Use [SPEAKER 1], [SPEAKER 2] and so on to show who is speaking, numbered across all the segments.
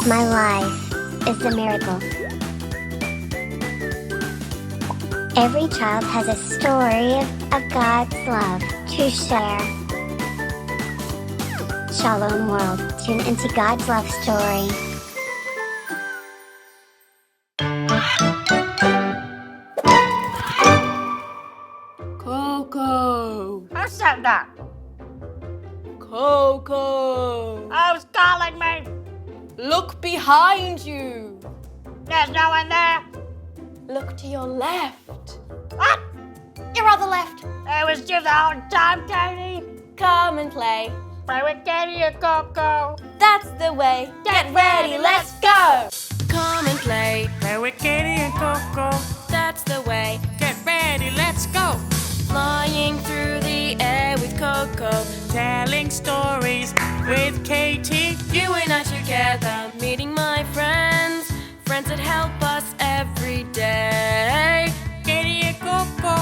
[SPEAKER 1] My life is a miracle. Every child has a story of God's love to share. Shalom world, tune into God's love story.
[SPEAKER 2] Koco!
[SPEAKER 3] Who said that?
[SPEAKER 2] Koco!
[SPEAKER 3] Who's calling me?
[SPEAKER 2] Look behind you!
[SPEAKER 3] There's no one there.
[SPEAKER 2] Look to your left.
[SPEAKER 3] What?
[SPEAKER 2] Your other left.
[SPEAKER 3] It was you the whole time, Katie.
[SPEAKER 2] Come and play.
[SPEAKER 3] Play with Katie and Koco.
[SPEAKER 2] That's the way. Get ready, let's go!
[SPEAKER 3] Come and play. Play with Katie and Koco.
[SPEAKER 2] That's the way.
[SPEAKER 3] Get ready, let's go.
[SPEAKER 2] Flying through the air with Koco.
[SPEAKER 3] Telling stories with Katie.
[SPEAKER 2] You and I together, meeting my friends. Friends that help us every day.
[SPEAKER 3] Katie and Koco.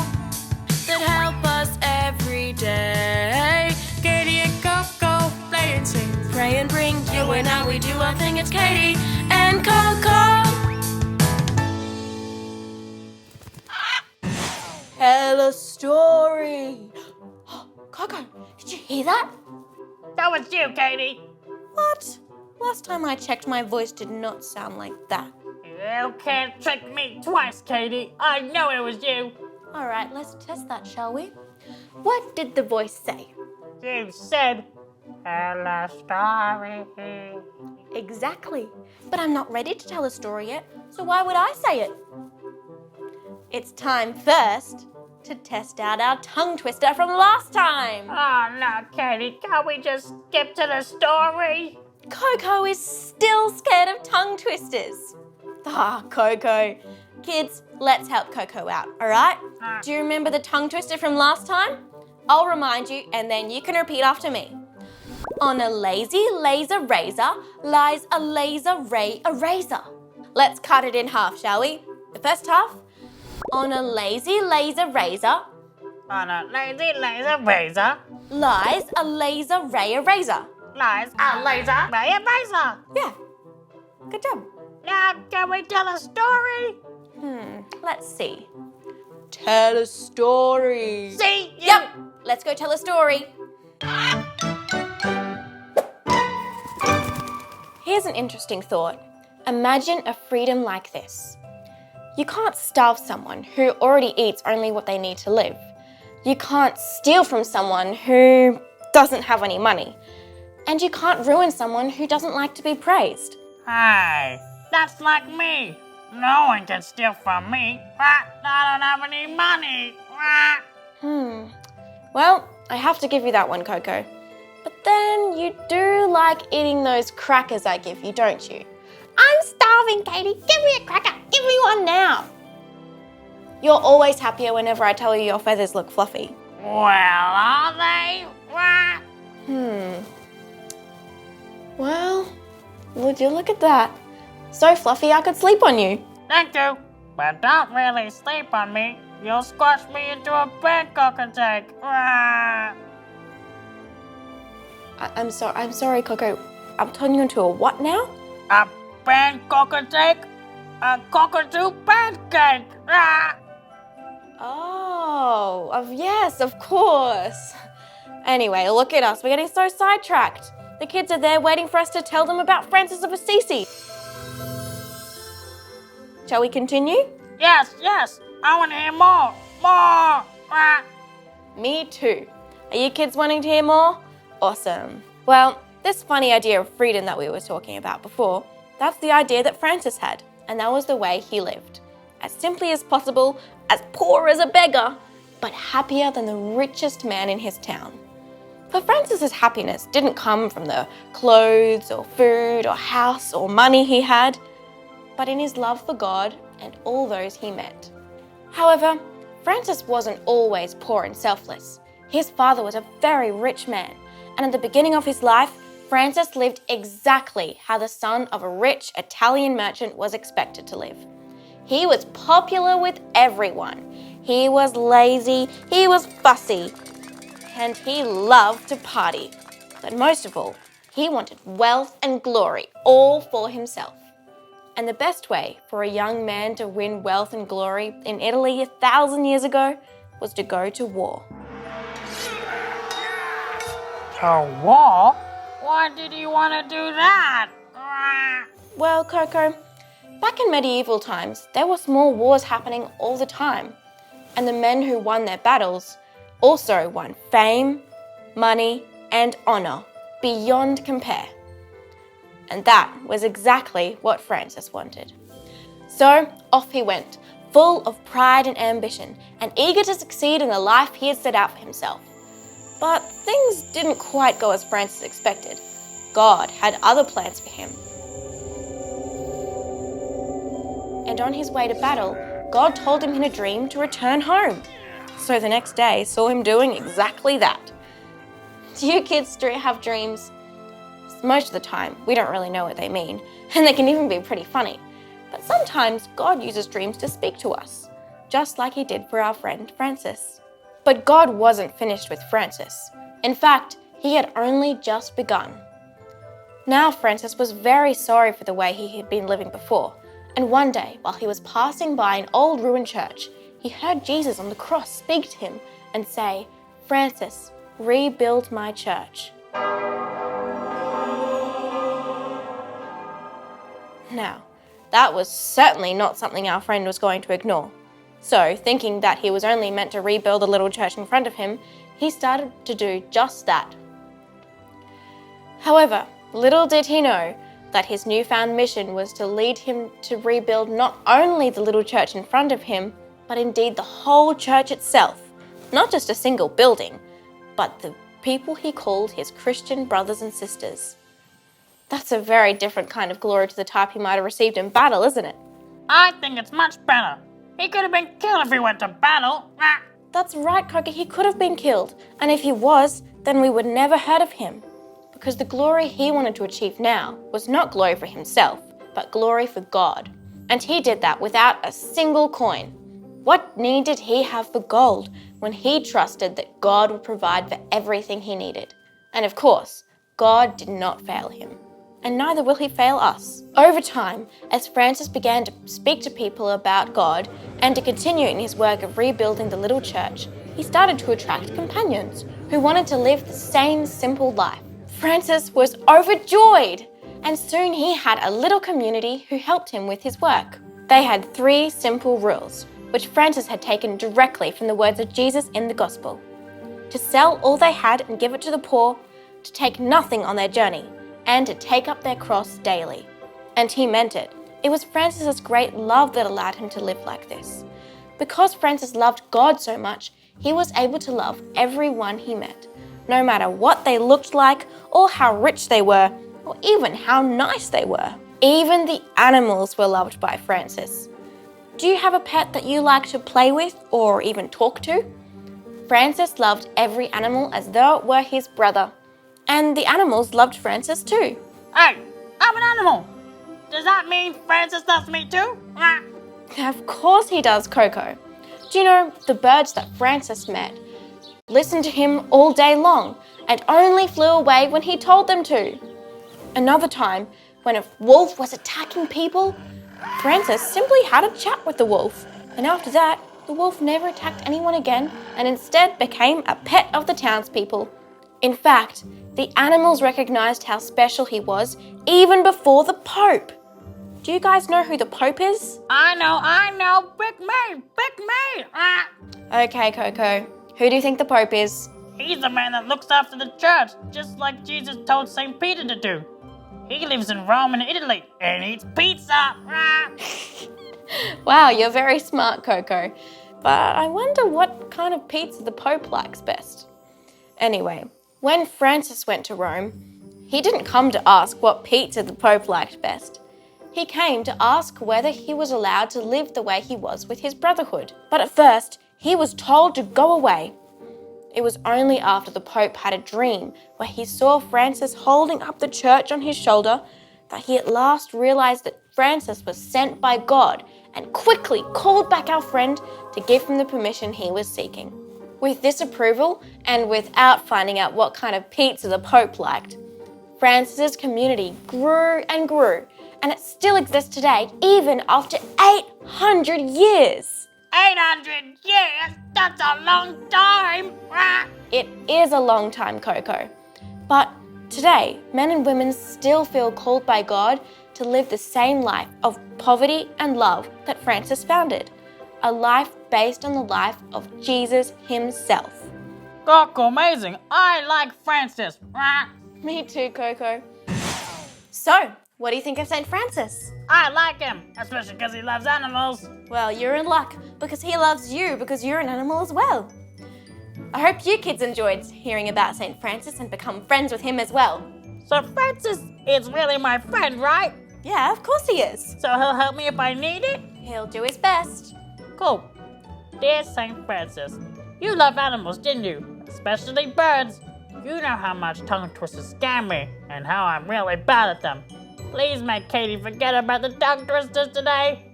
[SPEAKER 2] That help us every day.
[SPEAKER 3] Katie and Koco. Play and sing.
[SPEAKER 2] Pray and bring you and I, we do our thing. It's Katie and Koco. Tell a story. Koco, did you hear that?
[SPEAKER 3] That was you, Katie.
[SPEAKER 2] What? Last time I checked, my voice did not sound like that.
[SPEAKER 3] You can't trick me twice, Katie. I know it was you.
[SPEAKER 2] All right, let's test that, shall we? What did the voice say?
[SPEAKER 3] You said, tell a story.
[SPEAKER 2] Exactly. But I'm not ready to tell a story yet, so why would I say it? It's time first to test out our tongue twister from last time.
[SPEAKER 3] Oh, no, Katie. Can't we just skip to the story?
[SPEAKER 2] Koco is still scared of tongue twisters. Koco. Kids, let's help Koco out, all right? Do you remember the tongue twister from last time? I'll remind you, and then you can repeat after me. On a lazy laser razor lies a laser ray eraser. Let's cut it in half, shall we? The first half. On a lazy laser razor.
[SPEAKER 3] On a lazy laser razor
[SPEAKER 2] Lies a laser ray eraser.
[SPEAKER 3] lies a laser ray eraser.
[SPEAKER 2] Yeah. Good job.
[SPEAKER 3] Now, can we tell a story?
[SPEAKER 2] Let's see. Tell a story.
[SPEAKER 3] See?
[SPEAKER 2] Yep. Let's go tell a story. Here's an interesting thought. Imagine a freedom like this. You can't starve someone who already eats only what they need to live. You can't steal from someone who doesn't have any money. And you can't ruin someone who doesn't like to be praised.
[SPEAKER 3] Hey, that's like me. No one can steal from me. I don't have any money.
[SPEAKER 2] Well, I have to give you that one, Koco. But then you do like eating those crackers I give you, don't you? I'm starving, Katie. Give me a cracker. Give me one now. You're always happier whenever I tell you your feathers look fluffy.
[SPEAKER 3] Well, are they?
[SPEAKER 2] Well, would you look at that? So fluffy I could sleep on you.
[SPEAKER 3] Thank you. But don't really sleep on me. You'll squash me into a pancake attack.
[SPEAKER 2] I'm sorry, Koco. I'm turning you into a what now?
[SPEAKER 3] A pancake attack? A cockatoo pancake.
[SPEAKER 2] Oh, yes, of course. Anyway, look at us. We're getting so sidetracked. The kids are there waiting for us to tell them about Francis of Assisi. Shall we continue?
[SPEAKER 3] Yes. I want to hear more.
[SPEAKER 2] Me too. Are you kids wanting to hear more? Awesome. Well, this funny idea of freedom that we were talking about before, that's the idea that Francis had, and that was the way he lived. As simply as possible, as poor as a beggar, but happier than the richest man in his town. For Francis's happiness didn't come from the clothes or food or house or money he had, but in his love for God and all those he met. However, Francis wasn't always poor and selfless. His father was a very rich man, and at the beginning of his life, Francis lived exactly how the son of a rich Italian merchant was expected to live. He was popular with everyone. He was lazy, he was fussy, and he loved to party. But most of all, He wanted wealth and glory all for himself. And the best way for a young man to win wealth and glory in Italy 1,000 years ago was to go to war.
[SPEAKER 3] To war? Why did you want to do that?
[SPEAKER 2] Well, Koco, back in medieval times, there were small wars happening all the time. And the men who won their battles also won fame, money, and honor beyond compare. And that was exactly what Francis wanted. So off he went, full of pride and ambition, and eager to succeed in the life he had set out for himself. But things didn't quite go as Francis expected. God had other plans for him. And on his way to battle, God told him in a dream to return home. So the next day saw him doing exactly that. Do you kids have dreams? Most of the time, we don't really know what they mean, and they can even be pretty funny. But sometimes God uses dreams to speak to us, just like he did for our friend Francis. But God wasn't finished with Francis. In fact, he had only just begun. Now Francis was very sorry for the way he had been living before, and one day, while he was passing by an old ruined church, he heard Jesus on the cross speak to him and say, "Francis, rebuild my church." Now, that was certainly not something our friend was going to ignore. So, thinking that he was only meant to rebuild a little church in front of him, he started to do just that. However, little did he know that his newfound mission was to lead him to rebuild not only the little church in front of him, but indeed the whole church itself. Not just a single building, but the people he called his Christian brothers and sisters. That's a very different kind of glory to the type he might have received in battle, isn't it?
[SPEAKER 3] I think it's much better. He could have been killed if he went to battle.
[SPEAKER 2] That's right, Koco, he could have been killed. And if he was, then we would never heard of him. Because the glory he wanted to achieve now was not glory for himself, but glory for God. And he did that without a single coin. What need did he have for gold when he trusted that God would provide for everything he needed? And of course, God did not fail him. And neither will he fail us. Over time, as Francis began to speak to people about God and to continue in his work of rebuilding the little church, he started to attract companions who wanted to live the same simple life. Francis was overjoyed, and soon he had a little community who helped him with his work. They had 3 simple rules, which Francis had taken directly from the words of Jesus in the Gospel: to sell all they had and give it to the poor, to take nothing on their journey, and to take up their cross daily. And he meant it. It was Francis's great love that allowed him to live like this. Because Francis loved God so much, he was able to love everyone he met, no matter what they looked like, or how rich they were, or even how nice they were. Even the animals were loved by Francis. Do you have a pet that you like to play with or even talk to? Francis loved every animal as though it were his brother. And the animals loved Francis too.
[SPEAKER 3] Hey, I'm an animal. Does that mean Francis loves me too?
[SPEAKER 2] Of course he does, Koco. Do you know, the birds that Francis met listened to him all day long and only flew away when he told them to. Another time, when a wolf was attacking people, Francis simply had a chat with the wolf. And after that, the wolf never attacked anyone again and instead became a pet of the townspeople. In fact, the animals recognized how special he was even before the Pope. Do you guys know who the Pope is?
[SPEAKER 3] I know. Pick me.
[SPEAKER 2] Okay, Koco. Who do you think the Pope is?
[SPEAKER 3] He's the man that looks after the church, just like Jesus told St. Peter to do. He lives in Rome and Italy and eats pizza.
[SPEAKER 2] Wow, you're very smart, Koco. But I wonder what kind of pizza the Pope likes best. Anyway, when Francis went to Rome, he didn't come to ask what pizza the Pope liked best. He came to ask whether he was allowed to live the way he was with his brotherhood. But at first, he was told to go away. It was only after the Pope had a dream where he saw Francis holding up the church on his shoulder that he at last realized that Francis was sent by God and quickly called back our friend to give him the permission he was seeking. With this approval, and without finding out what kind of pizza the Pope liked, Francis's community grew and grew, and it still exists today, even after 800 years.
[SPEAKER 3] 800 years? That's a long time.
[SPEAKER 2] It is a long time, Koco. But today, men and women still feel called by God to live the same life of poverty and love that Francis founded. A life based on the life of Jesus himself.
[SPEAKER 3] Koco, amazing. I like Francis.
[SPEAKER 2] Me too, Koco. So, what do you think of St. Francis?
[SPEAKER 3] I like him, especially because he loves animals.
[SPEAKER 2] Well, you're in luck because he loves you because you're an animal as well. I hope you kids enjoyed hearing about St. Francis and become friends with him as well.
[SPEAKER 3] So Francis is really my friend, right?
[SPEAKER 2] Yeah, of course he is.
[SPEAKER 3] So he'll help me if I need it?
[SPEAKER 2] He'll do his best.
[SPEAKER 3] Cool. Dear St. Francis, you love animals, didn't you? Especially birds. You know how much tongue twisters scare me and how I'm really bad at them. Please make Katie forget about the tongue twisters today.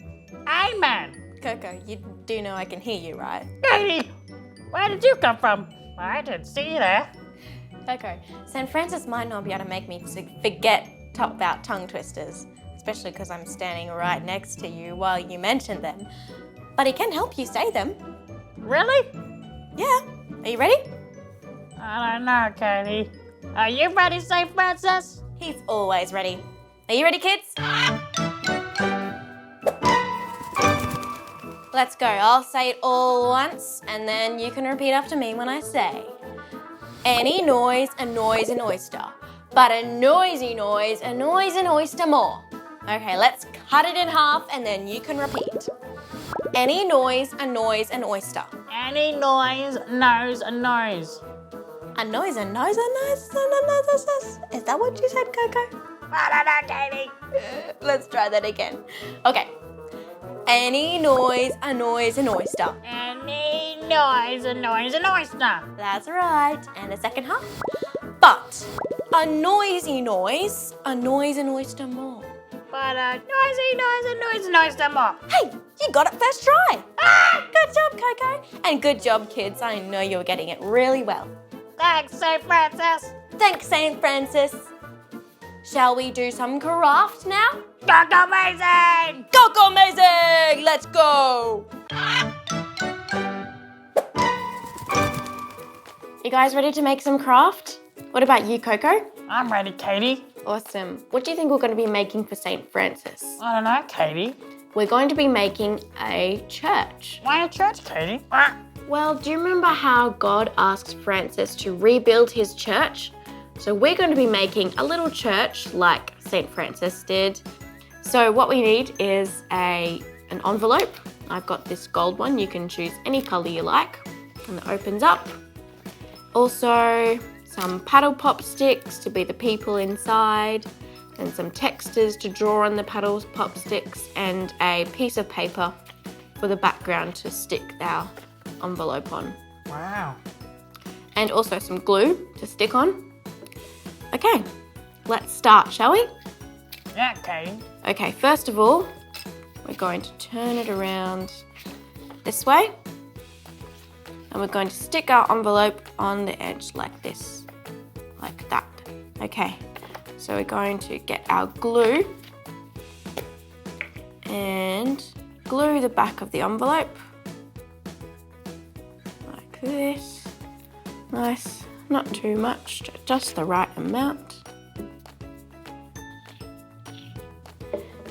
[SPEAKER 3] Amen.
[SPEAKER 2] Koco, you do know I can hear you, right?
[SPEAKER 3] Katie, where did you come from? I didn't see you there.
[SPEAKER 2] Koco, St. Francis might not be able to make me forget about tongue twisters, especially because I'm standing right next to you while you mention them. But he can help you say them.
[SPEAKER 3] Really?
[SPEAKER 2] Yeah. Are you ready?
[SPEAKER 3] I don't know, Katie. Are you ready, St. Francis?
[SPEAKER 2] He's always ready. Are you ready, kids? Let's go. I'll say it all once, and then you can repeat after me when I say. Any noise, a noise, an oyster. But a noisy noise, a noise, an oyster more. Okay, let's cut it in half, and then you can repeat. Any noise, a noise, an oyster.
[SPEAKER 3] Any noise, nose, a nose.
[SPEAKER 2] A noise, a nose, a nose, a nose. Is that what you said, Koco?
[SPEAKER 3] I don't know, Katie.
[SPEAKER 2] Let's try that again. Okay. Any noise, a noise, an oyster.
[SPEAKER 3] Any noise, a noise, an oyster.
[SPEAKER 2] That's right. And a second half. But a noisy noise, a noise, an oyster more.
[SPEAKER 3] But a noisy noise, a noise, an oyster more.
[SPEAKER 2] Hey, you got it first try. Ah, good job, Koco. And good job, kids. I know you're getting it really well.
[SPEAKER 3] Thanks, St. Francis.
[SPEAKER 2] Thanks, St. Francis. Shall we do some craft now?
[SPEAKER 3] Koco amazing!
[SPEAKER 2] Koco amazing! Let's go! You guys ready to make some craft? What about you, Koco?
[SPEAKER 3] I'm ready, Katie.
[SPEAKER 2] Awesome. What do you think we're going to be making for St. Francis?
[SPEAKER 3] I don't know, Katie.
[SPEAKER 2] We're going to be making a church.
[SPEAKER 3] Why a church, Katie?
[SPEAKER 2] Well, do you remember how God asked Francis to rebuild his church? So we're going to be making a little church like St. Francis did. So what we need is an envelope. I've got this gold one. You can choose any colour you like. And it opens up. Also, some paddle pop sticks to be the people inside. And some textures to draw on the paddle pop sticks. And a piece of paper for the background to stick our envelope on.
[SPEAKER 3] Wow.
[SPEAKER 2] And also some glue to stick on. Okay, let's start, shall we?
[SPEAKER 3] Yeah, Katie.
[SPEAKER 2] Okay, first of all, we're going to turn it around this way. And we're going to stick our envelope on the edge like this, like that. Okay, so we're going to get our glue and glue the back of the envelope like this. Nice, not too much, just the right amount.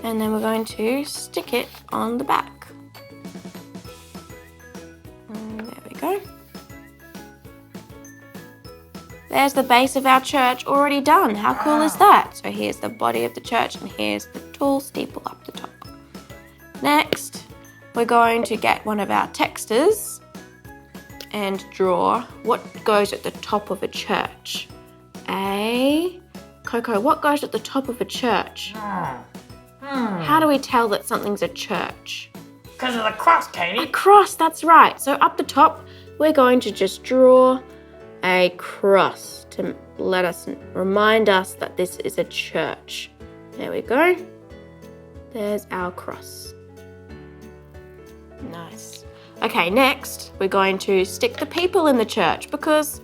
[SPEAKER 2] And then we're going to stick it on the back. And there we go. There's the base of our church already done. How cool is that? So here's the body of the church and here's the tall steeple up the top. Next, we're going to get one of our textures and draw what goes at the top of a church. Koco, what goes at the top of a church? How do we tell that something's a church?
[SPEAKER 3] Because of the cross, Katie.
[SPEAKER 2] A cross, that's right. So up the top, we're going to just draw a cross to remind us that this is a church. There we go. There's our cross. Nice. Okay, next we're going to stick the people in the church because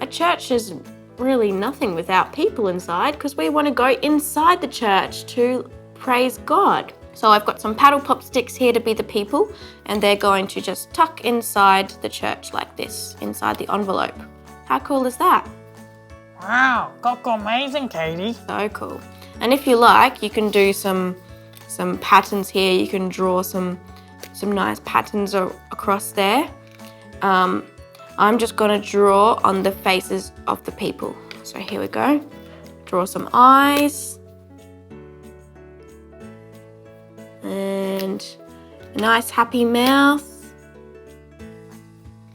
[SPEAKER 2] a church is really nothing without people inside because we want to go inside the church to praise God. So I've got some paddle pop sticks here to be the people, and they're going to just tuck inside the church like this, inside the envelope. How cool is that?
[SPEAKER 3] Wow, Koco, amazing, Katie.
[SPEAKER 2] So cool. And if you like, you can do some patterns here. You can draw some nice patterns across there. I'm just going to draw on the faces of the people. So here we go. Draw some eyes. And a nice happy mouth.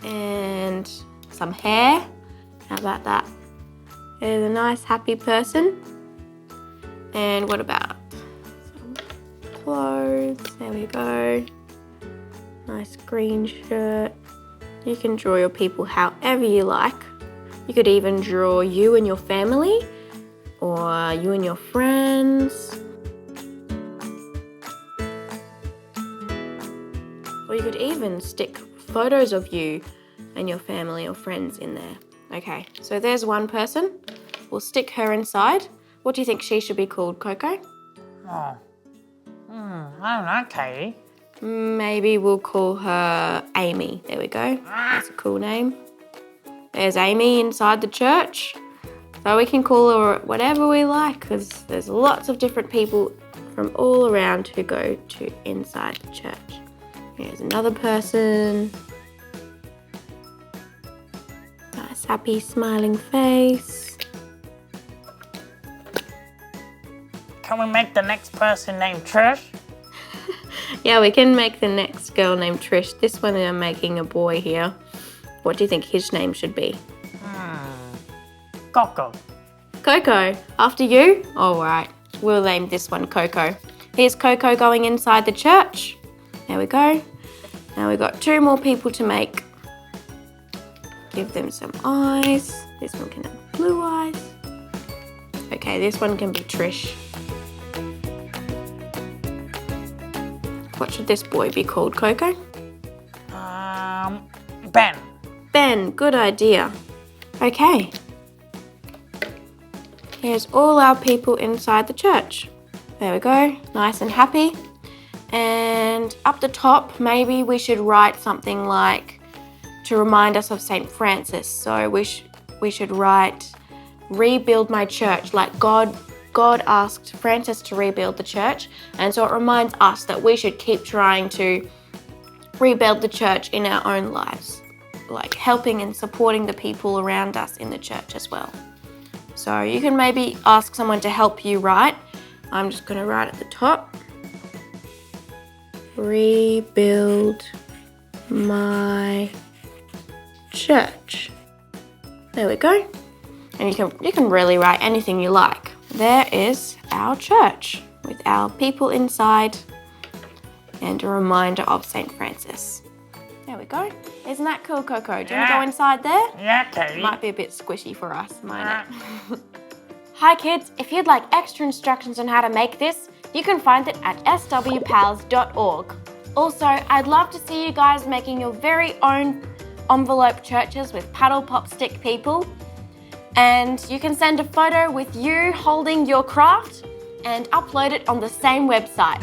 [SPEAKER 2] And some hair. How about that? There's a nice happy person. And what about some clothes? There we go. Nice green shirt. You can draw your people however you like. You could even draw you and your family, or you and your friends. Or you could even stick photos of you and your family or friends in there. Okay, so there's one person. We'll stick her inside. What do you think she should be called, Koco?
[SPEAKER 3] Oh, I don't know, Katie.
[SPEAKER 2] Maybe we'll call her Amy. There we go. That's a cool name. There's Amy inside the church. So we can call her whatever we like because there's lots of different people from all around who go to inside the church. Here's another person. Nice, happy, smiling face.
[SPEAKER 3] Can we make the next person named Trish?
[SPEAKER 2] Yeah, we can make the next girl named Trish. This one I'm making a boy here. What do you think his name should be?
[SPEAKER 3] Koco.
[SPEAKER 2] Koco. After you? All right. We'll name this one Koco. Here's Koco going inside the church. There we go. Now we've got 2 more people to make. Give them some eyes. This one can have blue eyes. Okay, this one can be Trish. What should this boy be called, Koco?
[SPEAKER 3] Ben.
[SPEAKER 2] Ben, good idea. Okay. Here's all our people inside the church. There we go, nice and happy. And up the top, maybe we should write something like to remind us of St. Francis. So we should write, rebuild my church, like God asked Francis to rebuild the church, and so it reminds us that we should keep trying to rebuild the church in our own lives, like helping and supporting the people around us in the church as well. So you can maybe ask someone to help you write. I'm just going to write at the top. Rebuild my church. There we go. And you can really write anything you like. There is our church with our people inside and a reminder of St. Francis. There we go. Isn't that cool, Koco? Do you want to go inside there?
[SPEAKER 3] Yeah, Katie.
[SPEAKER 2] Might be a bit squishy for us, might it? Hi kids, if you'd like extra instructions on how to make this, you can find it at swpals.org. Also, I'd love to see you guys making your very own envelope churches with paddle pop stick people. And you can send a photo with you holding your craft and upload it on the same website.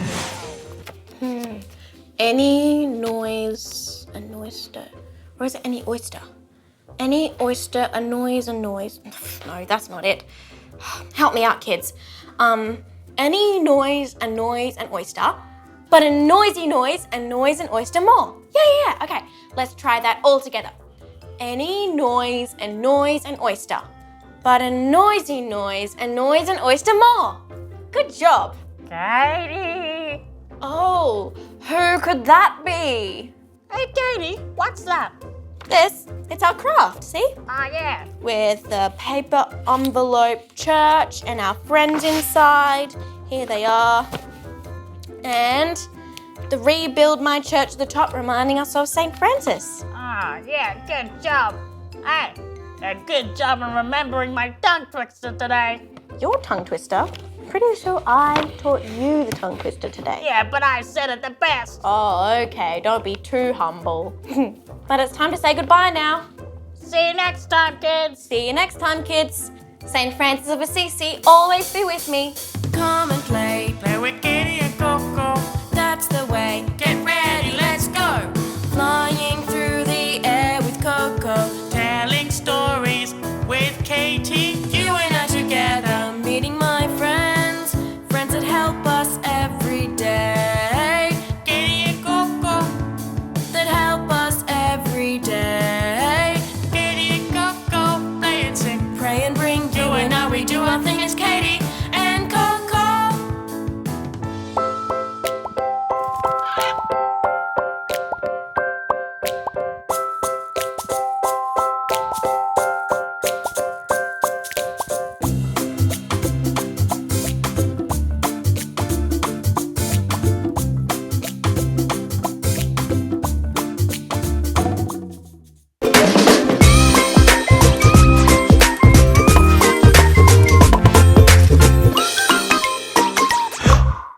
[SPEAKER 2] Any noise, a oyster. Or is it any oyster? Any oyster, a noise, a noise. No, that's not it. Help me out, kids. Any noise, a noise, an oyster. But a noisy noise, a noise, an oyster more. Yeah. Okay, let's try that all together. Any noise, a noise, an oyster. But a noisy noise, a noise, an oyster more. Good job.
[SPEAKER 3] Katie.
[SPEAKER 2] Oh, who could that be?
[SPEAKER 3] Hey, Katie, what's that?
[SPEAKER 2] It's our craft, see?
[SPEAKER 3] Yeah.
[SPEAKER 2] With the paper envelope church and our friends inside. Here they are. And the rebuild my church at the top, reminding us of St. Francis.
[SPEAKER 3] Yeah, good job. Hey, a good job in remembering my tongue twister today.
[SPEAKER 2] Your tongue twister? Pretty sure I taught you the tongue twister today.
[SPEAKER 3] Yeah, but I said it the best.
[SPEAKER 2] Oh, okay. Don't be too humble. But it's time to say goodbye now.
[SPEAKER 3] See you next time, kids.
[SPEAKER 2] See you next time, kids. St. Francis of Assisi, always be with me.
[SPEAKER 4] Come and play with kids.